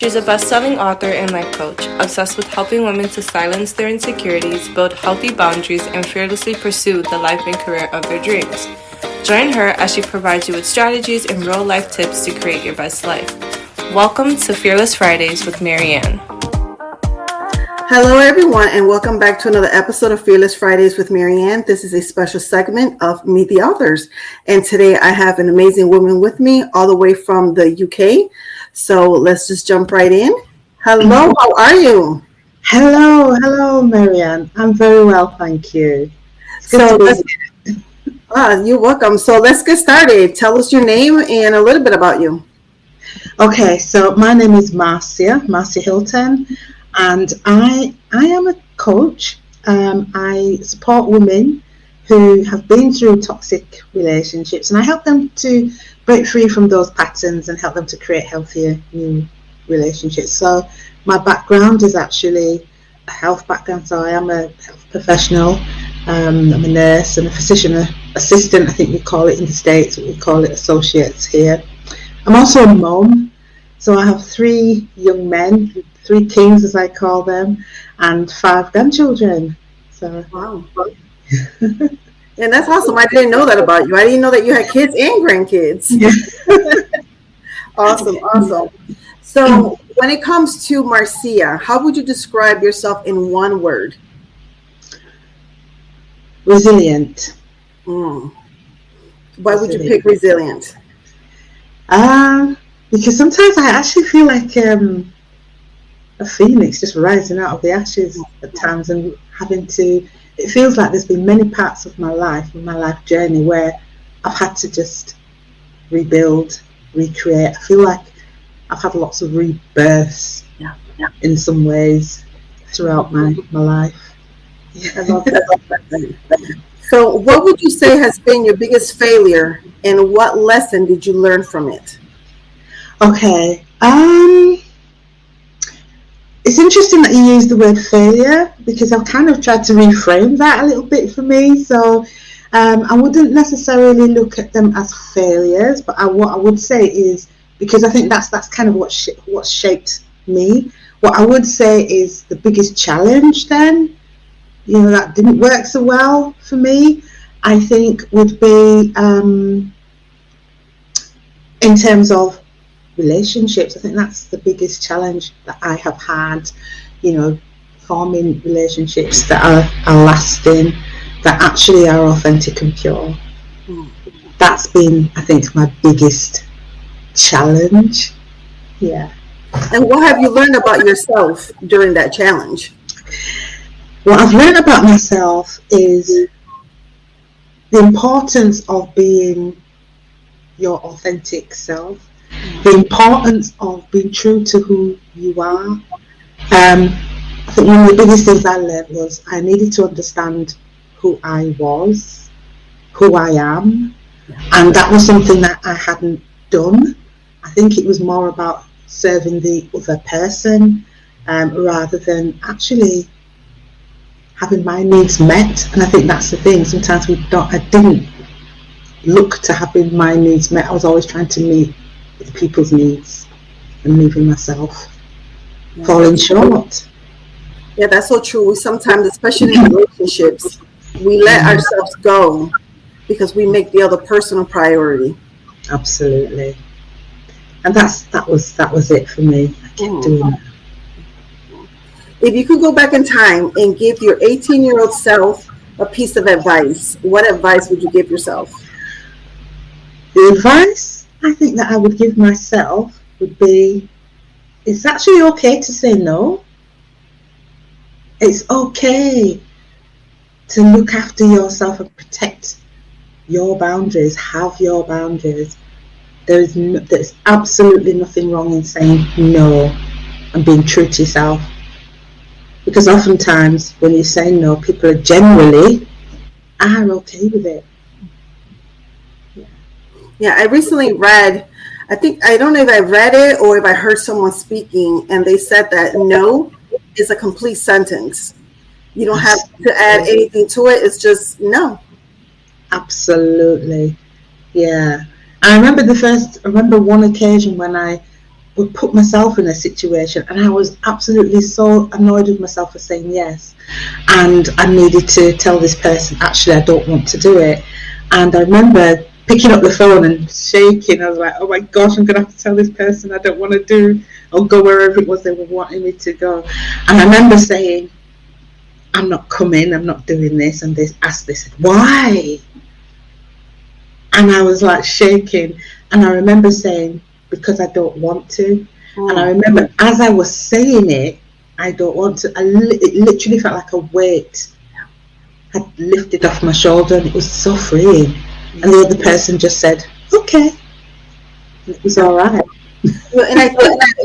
She's a best-selling author and life coach, obsessed with helping women to silence their insecurities, build healthy boundaries, and fearlessly pursue the life and career of their dreams. Join her as she provides you with strategies and real-life tips to create your best life. Welcome to Fearless Fridays with Marianne. Hello, everyone, and welcome back to another episode of Fearless Fridays with Marianne. This is a special segment of Meet the Authors, and today I have an amazing woman with me all the way from the UK. So let's just jump right in. Hello, how are you? Hello, Marianne. I'm very well, thank you. You're welcome. So let's get started. Tell us your name and a little bit about you. Okay, so my name is Marcia Hilton, and I am a coach. I support women who have been through toxic relationships, and I help them to break free from those patterns and help them to create healthier new relationships. So my background is actually a health background. So I am a health professional. I'm a nurse and a physician assistant. I think we call it in the States. We call it associates here. I'm also a mom. So I have 3 young men, 3 kings as I call them, and 5 grandchildren. So wow. And that's awesome. I didn't know that about you. I didn't know that you had kids and grandkids. Yeah. Awesome. So when it comes to Marcia, how would you describe yourself in one word? Resilient. Why would you pick resilient? Because sometimes I actually feel like a phoenix just rising out of the ashes at times, and it feels like there's been many parts of my life journey where I've had to just rebuild, recreate. I feel like I've had lots of rebirths in some ways throughout my life. I love that. So what would you say has been your biggest failure, and what lesson did you learn from it? Okay. It's interesting that you use the word failure, because I've kind of tried to reframe that a little bit for me. So I wouldn't necessarily look at them as failures, but what I would say is, because I think that's kind of what shaped me. What I would say is the biggest challenge then, that didn't work so well for me, I think would be in terms of relationships. I think that's the biggest challenge that I have had, forming relationships that are lasting, that actually are authentic and pure. That's been, I think, my biggest challenge. Yeah. And what have you learned about yourself during that challenge? What I've learned about myself is the importance of being your authentic self, the importance of being true to who you are. I think one of the biggest things I learned was I needed to understand who I was, who I am, and that was something that I hadn't done. I think it was more about serving the other person rather than actually having my needs met. And I think that's the thing. Sometimes I didn't look to having my needs met. I was always trying to meet people's needs and leaving myself falling short. Yeah, that's so true. We sometimes, especially in relationships, we let ourselves go because we make the other person a priority. Absolutely. And that was it for me. I kept doing that. If you could go back in time and give your 18-year-old self a piece of advice, what advice would you give yourself? The advice I think that I would give myself would be, it's actually okay to say no. It's okay to look after yourself and protect your boundaries, have your boundaries. There's absolutely nothing wrong in saying no and being true to yourself. Because oftentimes when you say no, people generally are okay with it. Yeah, I recently read, I don't know if I read it or if I heard someone speaking, and they said that no is a complete sentence. You don't have to add anything to it. It's just no. Absolutely. Yeah. I remember one occasion when I would put myself in a situation, and I was absolutely so annoyed with myself for saying yes. And I needed to tell this person, actually, I don't want to do it. And I remember picking up the phone and shaking. I was like, oh my gosh, I'm going to have to tell this person I don't want to do or go wherever it was they were wanting me to go. And I remember saying, I'm not coming, I'm not doing this. And they said, why? And I was like shaking. And I remember saying, because I don't want to. And I remember as I was saying it, I don't want to, it literally felt like a weight had lifted off my shoulder, and it was so freeing. And the other person just said, okay. And it was all right. And I think that,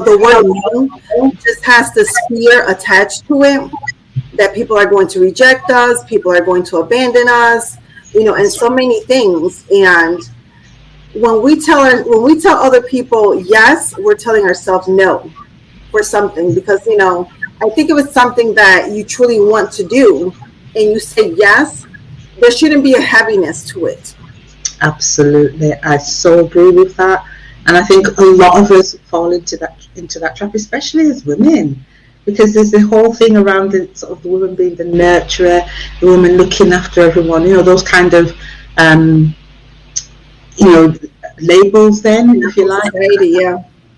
the word no just has this fear attached to it, that people are going to reject us, people are going to abandon us, and so many things. And when we tell other people yes, we're telling ourselves no for something, because I think if it's something that you truly want to do and you say yes, there shouldn't be a heaviness to it. Absolutely, I so agree with that. And I think a lot of us fall into that trap, especially as women, because there's the whole thing around the sort of the woman being the nurturer, the woman looking after everyone, those kind of labels then, if you like.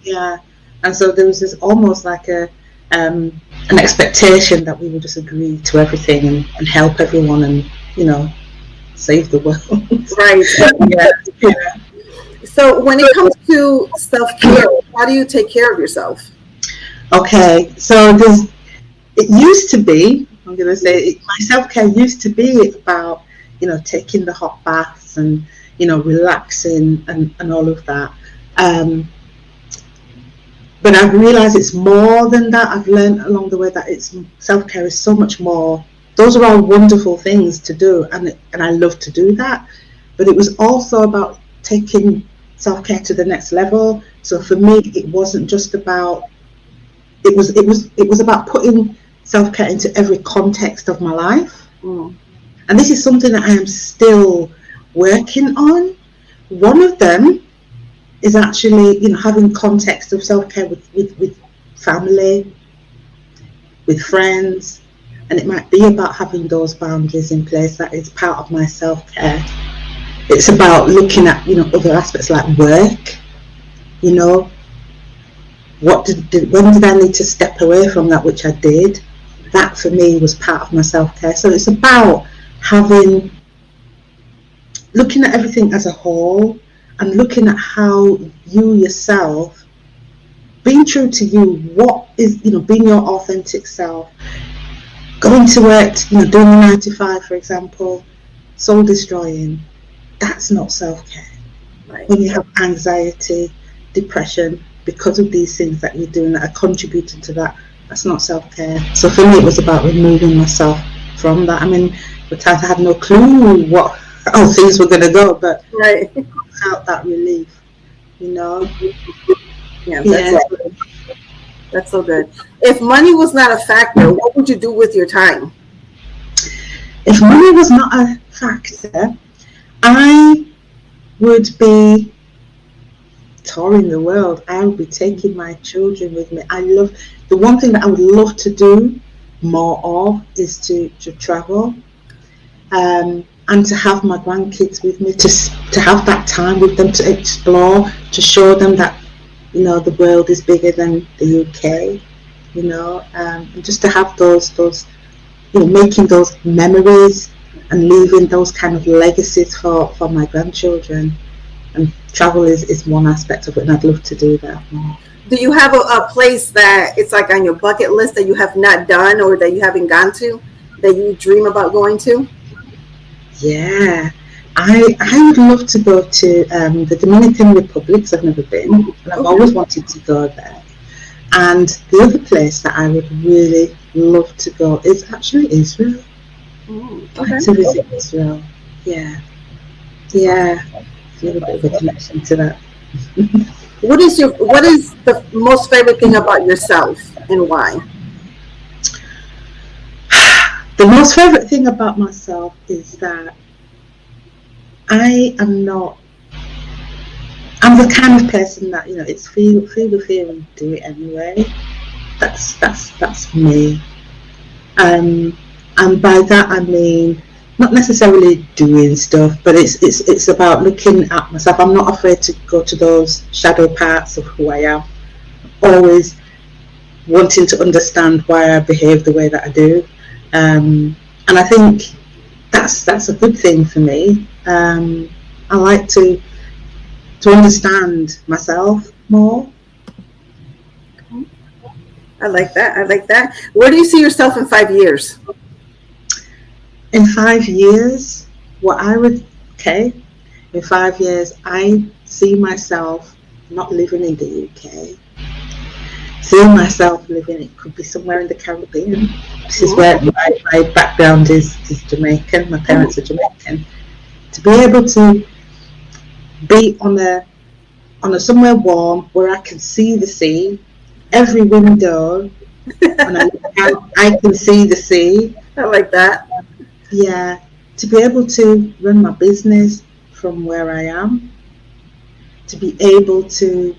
Yeah. And so there was this almost like an expectation that we would just agree to everything and help everyone and save the world. Right. Yeah. So when it comes to self-care, how do you take care of yourself? Okay, so it used to be, I'm going to say, my self-care used to be about, taking the hot baths and, relaxing and all of that. But I've realized it's more than that. I've learned along the way that self-care is so much more. Those are all wonderful things to do, and I love to do that. But it was also about taking self-care to the next level. So for me, it wasn't just about. It was about putting self-care into every context of my life. And this is something that I am still working on. One of them is actually, having context of self-care with family, with friends, and it might be about having those boundaries in place. That is part of my self-care. It's about looking at, other aspects like work, when did I need to step away from that, which I did. That for me was part of my self-care. So it's about looking at everything as a whole, and looking at how you yourself, being true to you, what is, being your authentic self, going to work, doing the 9 to 5, for example, soul destroying, that's not self-care. Right. When you have anxiety, depression, because of these things that you're doing that are contributing to that, that's not self-care. So for me, it was about removing myself from that. I mean, at times I had no clue how things were going to go, but right. I felt that relief, Yeah, that's so good. If money was not a factor, what would you do with your time? If money was not a factor, I would be touring the world. I would be taking my children with me. The one thing that I would love to do more of is to travel, and to have my grandkids with me, to have that time with them, to explore, to show them that the world is bigger than the UK, and just to have those making those memories and leaving those kind of legacies for my grandchildren. And travel is one aspect of it, and I'd love to do that more. Do you have a place that it's like on your bucket list that you have not done or that you haven't gone to, that you dream about going to? Yeah, I would love to go to the Dominican Republic, because I've never been, and I've always wanted to go there. And the other place that I would really love to go is actually Israel. Okay. To visit Israel. Yeah. A little bit of a connection to that. What is the most favorite thing about yourself, and why? The most favorite thing about myself is that I'm I'm the kind of person that, it's feel the fear and do it anyway. That's me. And by that I mean not necessarily doing stuff, but it's about looking at myself. I'm not afraid to go to those shadow parts of who I am. Always wanting to understand why I behave the way that I do, and I think that's a good thing for me. I like to understand myself more. I like that. Where do you see yourself in 5 years? In 5 years, in 5 years, I see myself not living in the UK. Seeing myself living, it could be somewhere in the Caribbean. This is where my background is Jamaican. My parents are Jamaican. To be able to be on a somewhere warm where I can see the sea, every window, and I can see the sea. I like that. Yeah, to be able to run my business from where I am, to be able to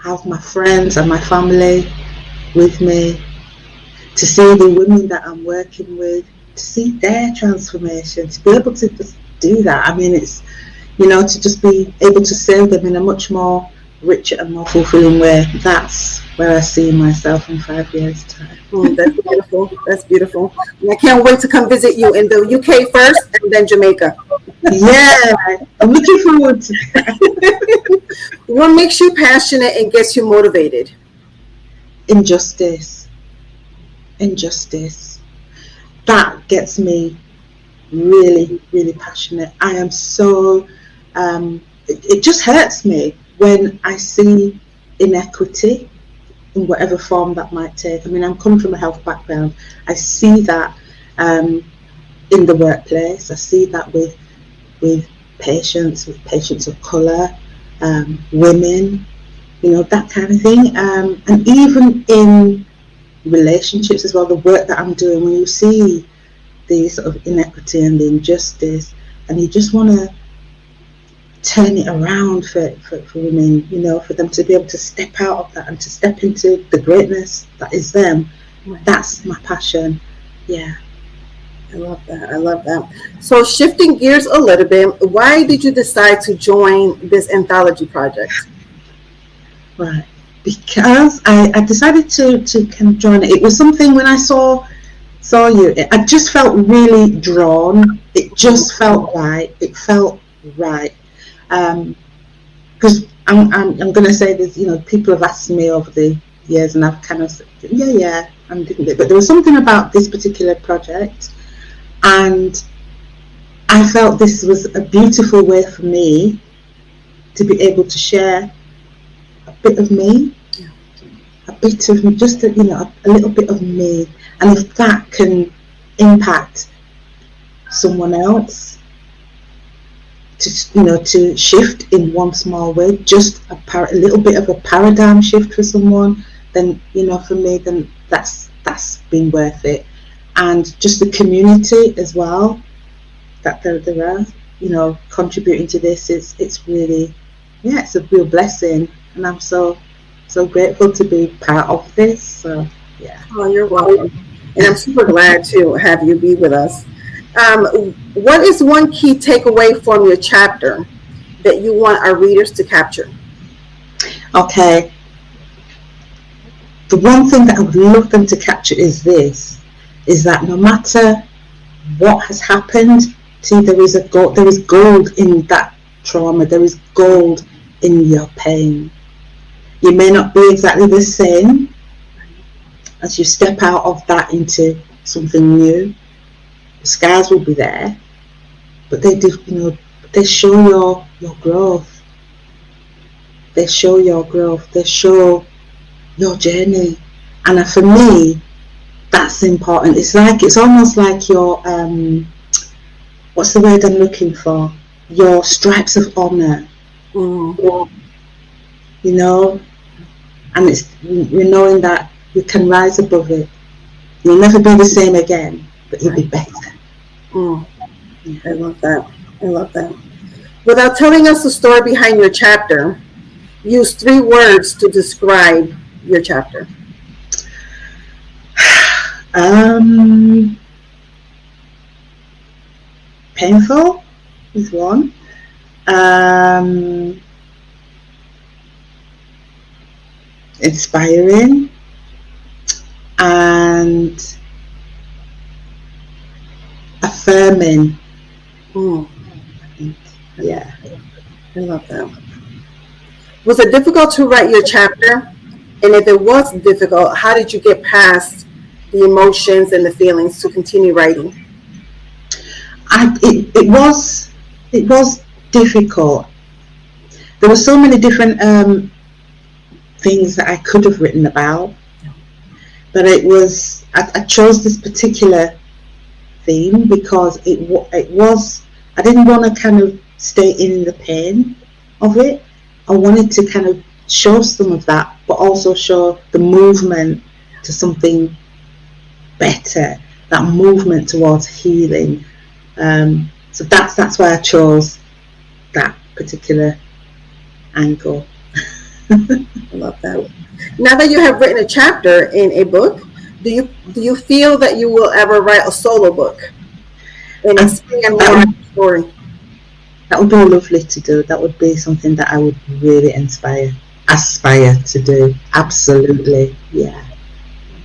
have my friends and my family with me, to see the women that I'm working with, to see their transformation, to be able to just do that. I mean, it's, to just be able to serve them in a much more richer and more fulfilling way. That's where I see myself in 5 years' time. That's beautiful. That's beautiful. And I can't wait to come visit you in the UK first and then Jamaica. Yeah, I'm looking forward to that. What makes you passionate and gets you motivated? Injustice. That gets me really, really passionate. I am so, it just hurts me when I see inequity in whatever form that might take. I mean, I'm coming from a health background. I see that in the workplace. I see that with patients of colour, women, that kind of thing. And even in relationships as well, the work that I'm doing, when you see the sort of inequity and the injustice, and you just want to turn it around for women, for them to be able to step out of that and to step into the greatness that is them. Right. That's my passion. Yeah. I love that. So shifting gears a little bit, why did you decide to join this anthology project? Right. Because I decided to kind of join it. It was something when I saw you, I just felt really drawn. It just felt right. It felt right. Because I'm going to say that, people have asked me over the years, and I've kind of said, yeah, and didn't it? But there was something about this particular project, and I felt this was a beautiful way for me to be able to share a bit of me, a bit of me, just a little bit of me, and if that can impact someone else, to shift in one small way, just a little bit of a paradigm shift for someone, then for me, then that's been worth it. And just the community as well that there are, contributing to this, it's really, it's a real blessing, and I'm so grateful to be part of this. So yeah. Oh, you're welcome, and I'm super glad to have you be with us. What is one key takeaway from your chapter that you want our readers to capture? Okay. The one thing that I would love them to capture is that no matter what has happened, there is gold in that trauma. There is gold in your pain. You may not be exactly the same as you step out of that into something new. The scars will be there, but they do, they show your growth. They show your growth. They show your journey. And for me, that's important. It's almost like your what's the word I'm looking for? Your stripes of honor. And it's knowing that you can rise above it. You'll never be the same again, but you'll be better. I love that. Without telling us the story behind your chapter, use 3 words to describe your chapter. Painful is one. Inspiring, and affirming. Yeah, I love that. Was it difficult to write your chapter? And if it was difficult, how did you get past the emotions and the feelings to continue writing? It was difficult. There were so many different things that I could have written about, but I chose this particular theme because it was, I didn't want to kind of stay in the pain of it. I wanted to kind of show some of that, but also show the movement to something better, that movement towards healing. So that's why I chose that particular angle. I love that. Now that you have written a chapter in a book, do you feel that you will ever write a solo book and expand more on the story? That would be lovely to do. That would be something that I would really aspire to do. Absolutely, yeah,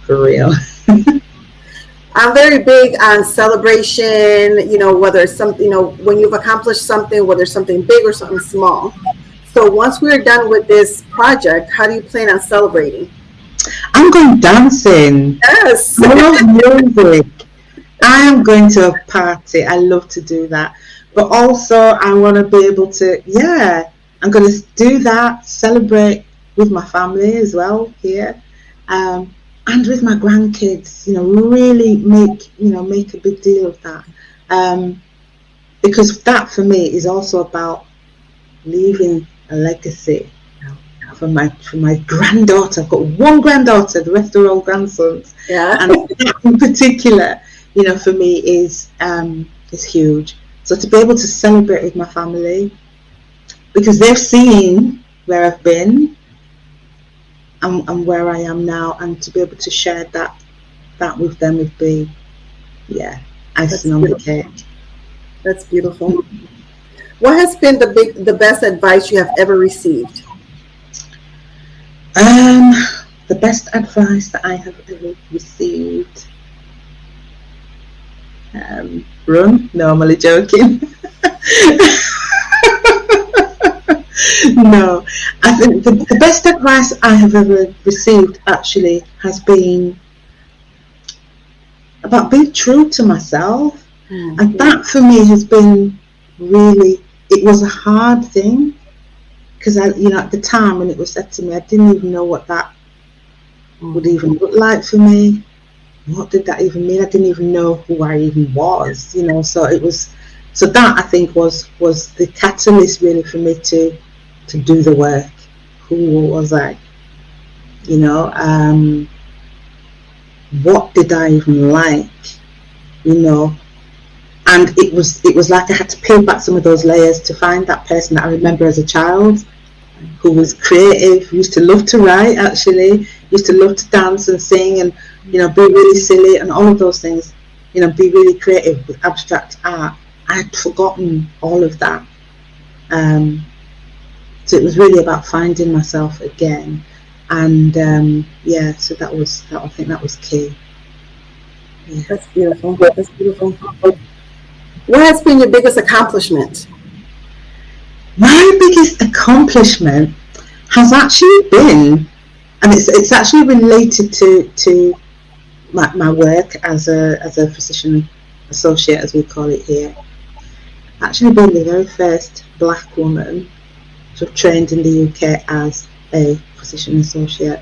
for real. I'm very big on celebration, whether it's something, when you've accomplished something, whether it's something big or something small. So once we're done with this project, how do you plan on celebrating? I'm going dancing. Yes. I love music. I am going to a party. I love to do that. But also I want to be able to, I'm going to do that, celebrate with my family as well here. And with my grandkids, really make a big deal of that. Because that for me is also about leaving a legacy for my granddaughter. I've got one granddaughter, the rest are all grandsons. Yeah. And that in particular, for me is huge. So to be able to celebrate with my family, because they've seen where I've been and where I am now, and to be able to share that with them would be, icing on the cake. That's beautiful. What has been the best advice you have ever received? The best advice that I have ever received. Run? No, I'm only joking. No, I think the best advice I have ever received actually has been about being true to myself. Mm-hmm. And that for me has been really, it was a hard thing because at the time when it was said to me, I didn't even know what that would even look like for me. What did that even mean? I didn't even know who I even was, so that I think was the catalyst really for me to do the work. Who was I? What did I even like? And it was like I had to peel back some of those layers to find that person that I remember as a child, who was creative, who used to love to write, actually, used to love to dance and sing and, be really silly and all of those things, be really creative with abstract art. I had forgotten all of that. So it was really about finding myself again. And, so I think that was key. Yeah. That's beautiful. That's beautiful. What has been your biggest accomplishment? My biggest accomplishment has actually been, and it's actually related to my work as a physician associate, as we call it here. Actually been the very first black woman to have trained in the UK as a physician associate.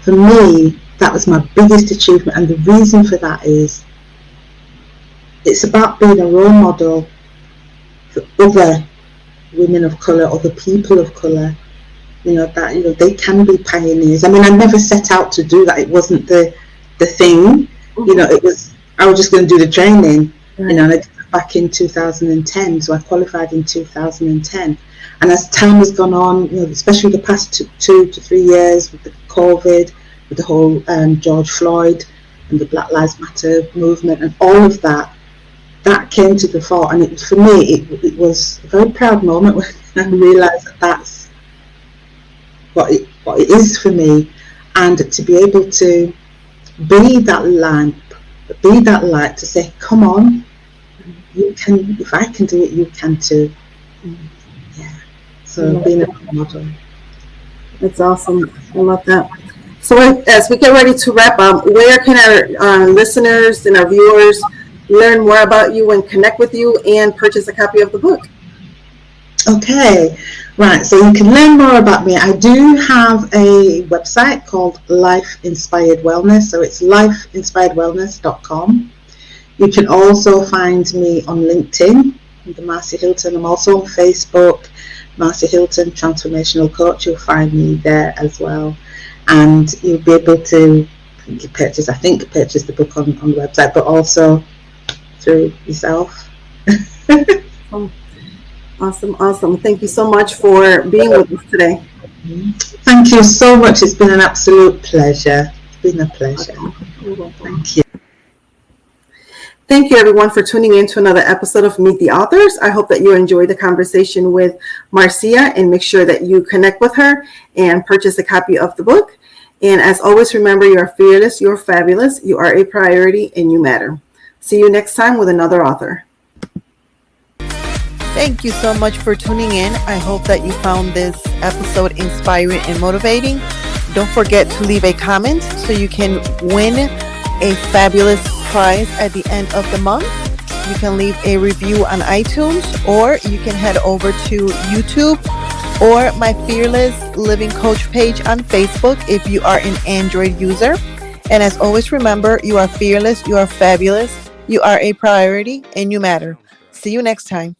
For me, that was my biggest achievement, and the reason for that is it's about being a role model for other women of colour, other people of colour, that they can be pioneers. I mean, I never set out to do that. It wasn't the thing, it was, I was just going to do the training, right. And I did that back in 2010, so I qualified in 2010, And as time has gone on, especially the past 2 to 3 years with the COVID, with the whole George Floyd and the Black Lives Matter movement and all of that, that came to the fore. And for me, it was a very proud moment when I realised that that's what it is for me. And to be able to be that lamp, be that light, to say, come on, you can, if I can do it, you can too. Yeah. So being a model. That's awesome. I love that. So as we get ready to wrap up, where can our listeners and our viewers learn more about you and connect with you and purchase a copy of the book? Okay, right. So you can learn more about me. I do have a website called Life Inspired Wellness. So it's lifeinspiredwellness.com. You can also find me on LinkedIn, under Marcia Hilton. I'm also on Facebook, Marcia Hilton Transformational Coach. You'll find me there as well. And you'll be able to purchase the book on the website, but also through yourself. Awesome. Thank you so much for being with us today. Thank you so much. It's been an absolute pleasure. It's been a pleasure. Thank you. Thank you, everyone, for tuning in to another episode of Meet the Authors. I hope that you enjoyed the conversation with Marcia, and make sure that you connect with her and purchase a copy of the book. And as always, remember, you are fearless, you're fabulous, you are a priority, and you matter. See you next time with another author. Thank you so much for tuning in. I hope that you found this episode inspiring and motivating. Don't forget to leave a comment so you can win a fabulous prize at the end of the month. You can leave a review on iTunes, or you can head over to YouTube or my Fearless Living Coach page on Facebook if you are an Android user. And as always, remember, you are fearless, you are fabulous, you are a priority, and you matter. See you next time.